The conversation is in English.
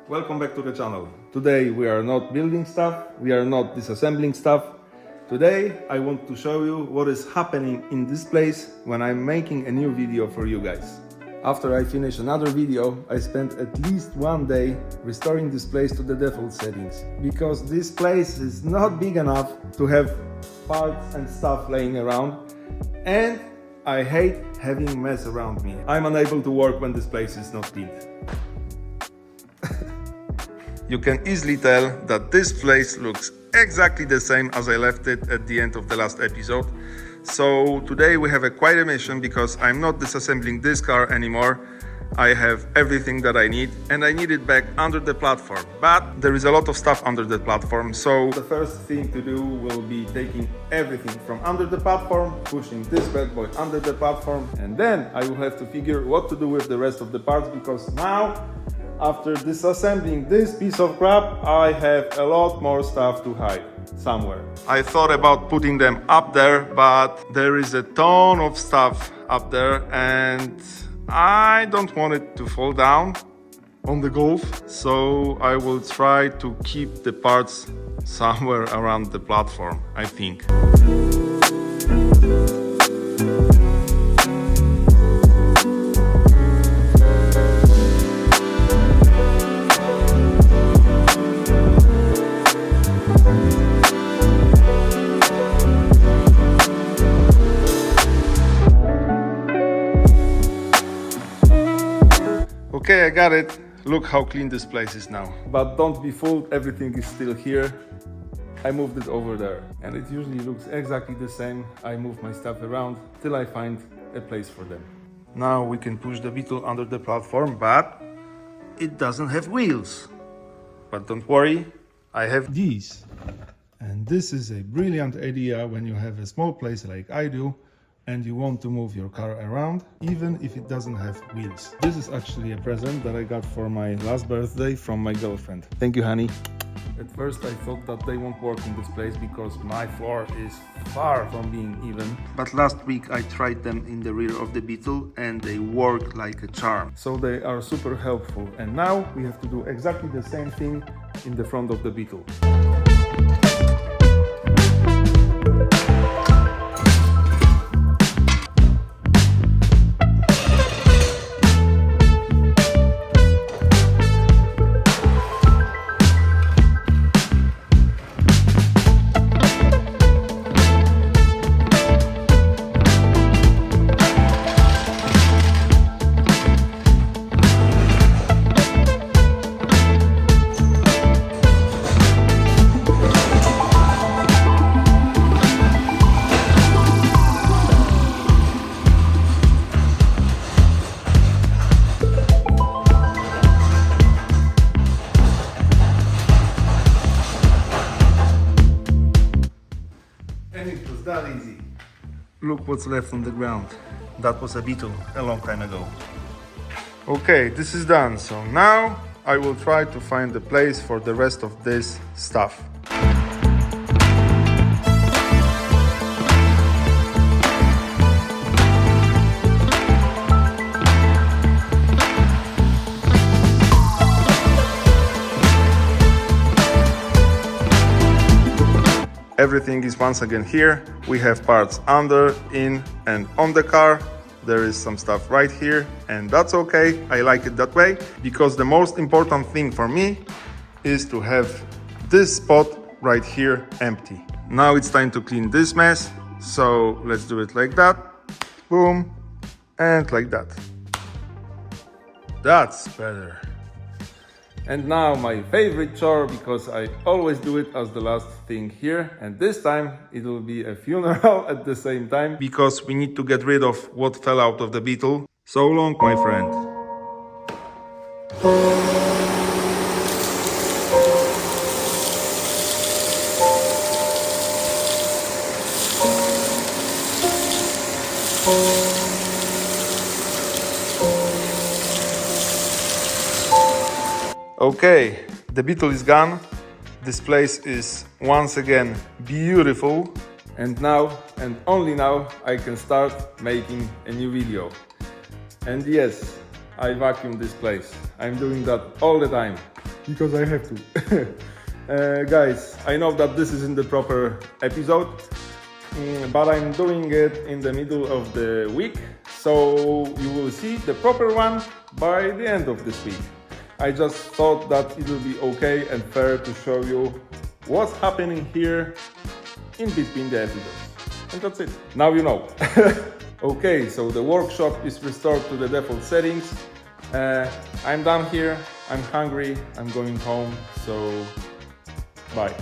Welcome back to the channel. Today we are not building stuff, we are not disassembling stuff. Today I want to show you what is happening in this place when I'm making a new video for you guys. After I finish another video, I spent at least one day restoring this place to the default settings, because this place is not big enough to have parts and stuff laying around, and I hate having mess around me. I'm unable to work when this place is not cleaned. You can easily tell that this place looks exactly the same as I left it at the end of the last episode. So today we have quite a mission, because I'm not disassembling this car anymore. I have everything that I need, and I need it back under the platform. But there is a lot of stuff under the platform, so the first thing to do will be taking everything from under the platform, pushing this bad boy under the platform, and then I will have to figure what to do with the rest of the parts, because now, after disassembling this piece of crap, I have a lot more stuff to hide somewhere. I thought about putting them up there, but there is a ton of stuff up there and I don't want it to fall down on the Golf, so I will try to keep the parts somewhere around the platform, I think. Okay, I got it. Look how clean this place is now. But don't be fooled, everything is still here. I moved it over there, and it usually looks exactly the same. I move my stuff around till I find a place for them. Now we can push the Beetle under the platform, but it doesn't have wheels. But don't worry, I have these. And this is a brilliant idea when you have a small place like I do, and you want to move your car around, even if it doesn't have wheels. This is actually a present that I got for my last birthday from my girlfriend. Thank you, honey. At first I thought that they won't work in this place because my floor is far from being even. But last week I tried them in the rear of the Beetle and they work like a charm. So they are super helpful. And now we have to do exactly the same thing in the front of the Beetle. It was that easy. Look what's left on the ground. That was a Beetle a long time ago. Okay, this is done. So now I will try to find a place for the rest of this stuff. Everything is once again here. We have parts under, in, and on the car. There is some stuff right here, and that's okay. I like it that way, because the most important thing for me is to have this spot right here empty. Now it's time to clean this mess, so let's do it like that. Boom, and like that. That's better. And now my favorite chore, because I always do it as the last thing here, and this time it will be a funeral at the same time, because we need to get rid of what fell out of the Beetle. So long, my friend. Okay, the Beetle is gone. This place is once again beautiful. And now, and only now, I can start making a new video. And yes, I vacuum this place. I'm doing that all the time. because I have to. Guys, I know that this isn't the proper episode, but I'm doing it in the middle of the week, so you will see the proper one by the end of this week. I just thought that it will be okay and fair to show you what's happening here in between the episodes. And that's it. Now you know. Okay, so the workshop is restored to the default settings. I'm done here. I'm hungry. I'm going home. So bye.